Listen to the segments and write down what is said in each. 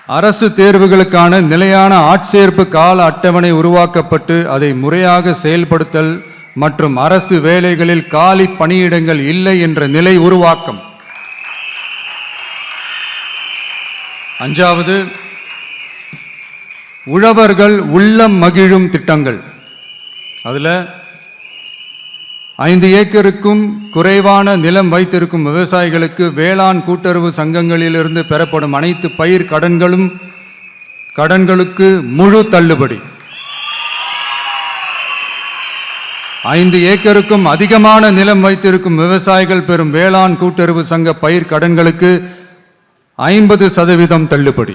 அரசு தேர்வுகளுக்கான நிலையான ஆட்சேர்ப்பு கால அட்டவணை உருவாக்கப்பட்டு அதை முறையாக செயல்படுத்தல் மற்றும் அரசு வேலைகளில் காலி பணியிடங்கள் இல்லை என்ற நிலை உருவாக்கம். 5வது, உழவர்கள் உள்ளம் மகிழும் திட்டங்கள். அதில் 5 ஏக்கருக்கும் குறைவான நிலம் வைத்திருக்கும் விவசாயிகளுக்கு வேளாண் கூட்டுறவு சங்கங்களிலிருந்து பெறப்படும் அனைத்து பயிர் கடன்களுக்கு முழு தள்ளுபடி. 5 ஏக்கருக்கும் அதிகமான நிலம் வைத்திருக்கும் விவசாயிகள் பெறும் வேளாண் கூட்டுறவு சங்க பயிர் கடன்களுக்கு 50% தள்ளுபடி.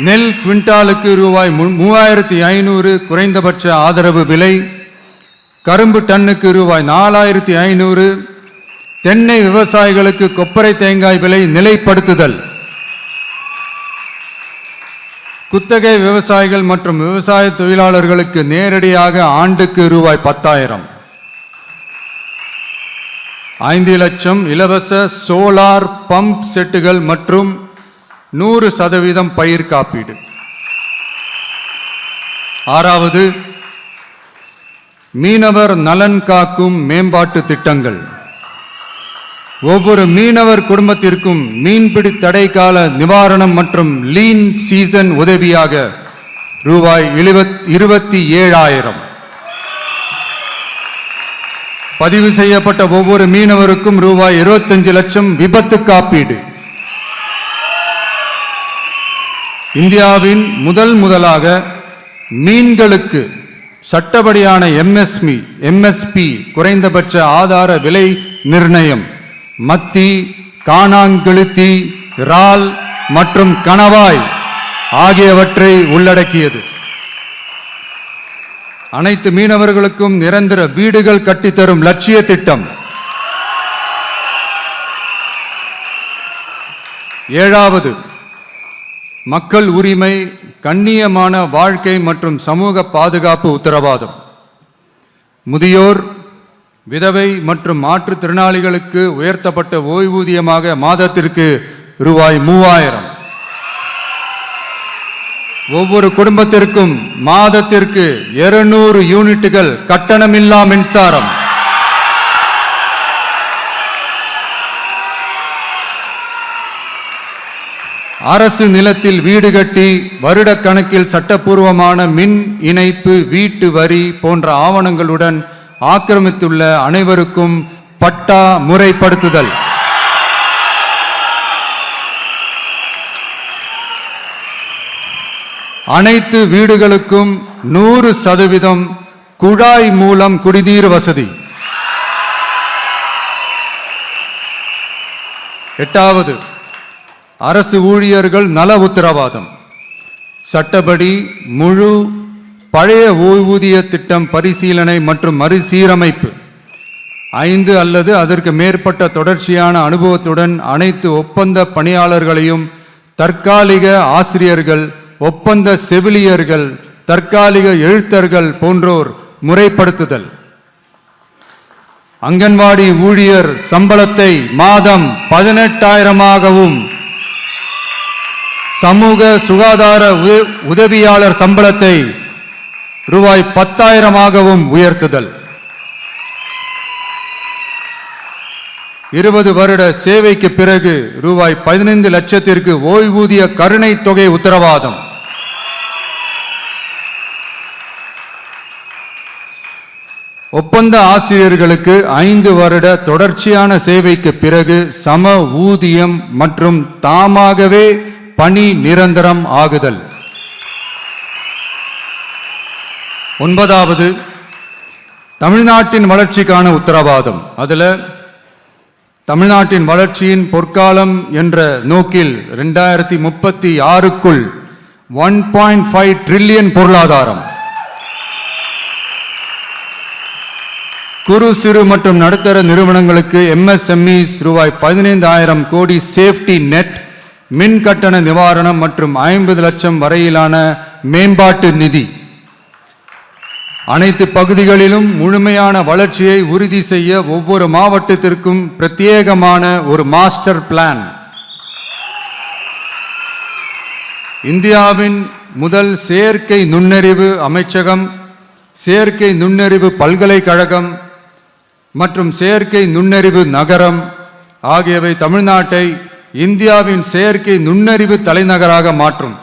நெல் குவிண்டாலுக்கு ரூபாய் 3500 குறைந்தபட்ச ஆதரவு விலை. கரும்பு டன்னுக்கு ரூபாய் 4500. தென்னை விவசாயிகளுக்கு கொப்பரை தேங்காய் விலை நிலைப்படுத்துதல். குத்தகை விவசாயிகள் மற்றும் விவசாய தொழிலாளர்களுக்கு நேரடியாக ஆண்டுக்கு ரூபாய் 10,000. 5 லட்சம் இலவச சோலார் பம்ப் செட்டுகள் மற்றும் 100% பயிர் காப்பீடு. 6வது, மீனவர் நலன் காக்கும் மேம்பாட்டு திட்டங்கள். ஒவ்வொரு மீனவர் குடும்பத்திற்கும் மீன்பிடி தடை கால நிவாரணம் மற்றும் லீன் சீசன் உதவியாக ரூபாய் 27,000. பதிவு செய்யப்பட்ட ஒவ்வொரு மீனவருக்கும் ரூபாய் 25 லட்சம் விபத்து காப்பீடு. இந்தியாவின் முதலாக மீன்களுக்கு சட்டப்படியான எம்எஸ்பி குறைந்தபட்ச ஆதார விலை நிர்ணயம் மத்தி, காணாங்கெளுத்தி, இறால் மற்றும் கணவாய் ஆகியவற்றை உள்ளடக்கியது. அனைத்து மீனவர்களுக்கும் நிரந்தர வீடுகள் கட்டித்தரும் லட்சிய திட்டம். 7வது, மக்கள் உரிமை, கண்ணியமான வாழ்க்கை மற்றும் சமூக பாதுகாப்பு உத்தரவாதம். முதியோர், விதவை மற்றும் மாற்றுத்திறனாளிகளுக்கு உயர்த்தப்பட்ட ஓய்வூதியமாக மாதத்திற்கு ரூபாய் 3000. ஒவ்வொரு குடும்பத்திற்கும் மாதத்திற்கு 200 யூனிட்டுகள் கட்டணமில்லா மின்சாரம். அரசு நிலத்தில் வீடு கட்டி வருடக்கணக்கில் சட்டப்பூர்வமான மின் இணைப்பு, வீட்டு வரி போன்ற ஆவணங்களுடன் ஆக்கிரமித்துள்ள அனைவருக்கும் பட்டா முறைப்படுத்துதல். அனைத்து வீடுகளுக்கும் 100% குழாய் மூலம் குடிநீர் வசதி. 8வது, அரசு ஊழியர்கள் நல உத்தரவாதம். சட்டப்படி முழு பழைய ஓய்வூதிய திட்டம் பரிசீலனை மற்றும் மறுசீரமைப்பு. 5 அல்லது அதற்கு மேற்பட்ட தொடர்ச்சியான அனுபவத்துடன் அனைத்து ஒப்பந்த பணியாளர்களையும் தற்காலிக ஆசிரியர்கள், ஒப்பந்த செவிலியர்கள், தற்காலிக எழுத்தர்கள் போன்றோர் முறைப்படுத்துதல். அங்கன்வாடி ஊழியர் சம்பளத்தை மாதம் 18,000ஆகவும், சமூக சுகாதார உதவியாளர் சம்பளத்தை ரூபாய் 10,000ஆகவும் உயர்த்துதல். 20 வருட சேவைக்கு பிறகு ரூபாய் 15 லட்சத்திற்கு ஓய்வூதிய கருணை தொகை உத்தரவாதம். ஒப்பந்த ஆசிரியர்களுக்கு 5 வருட தொடர்ச்சியான சேவைக்கு பிறகு சம ஊதியம் மற்றும் தாமாகவே பணி நிரந்தரம் ஆகுதல். 9வது, தமிழ்நாட்டின் வளர்ச்சிக்கான உத்தரவாதம். அதில் தமிழ்நாட்டின் வளர்ச்சியின் பொற்காலம் என்ற நோக்கில் 2036க்குள் 1.5 டிரில்லியன் பொருளாதாரம், குறு சிறு மற்றும் நடுத்தர நிறுவனங்களுக்கு MSMEs ரூபாய் 15,000 கோடி சேஃப்டி நெட், மின் கட்டண நிவாரணம் மற்றும் 50 லட்சம் வரையிலான மேம்பாட்டு நிதி. அனைத்து பகுதிகளிலும் முழுமையான வளர்ச்சியை உறுதி செய்ய ஒவ்வொரு மாவட்டத்திற்கும் பிரத்யேகமான ஒரு மாஸ்டர் பிளான். இந்தியாவின் முதல் செயற்கை நுண்ணறிவு அமைச்சகம், செயற்கை நுண்ணறிவு பல்கலைக்கழகம் மற்றும் செயற்கை நுண்ணறிவு நகரம் ஆகியவை தமிழ்நாட்டை இந்தியாவின் செயற்கை நுண்ணறிவு தலைநகராக மாற்றும்.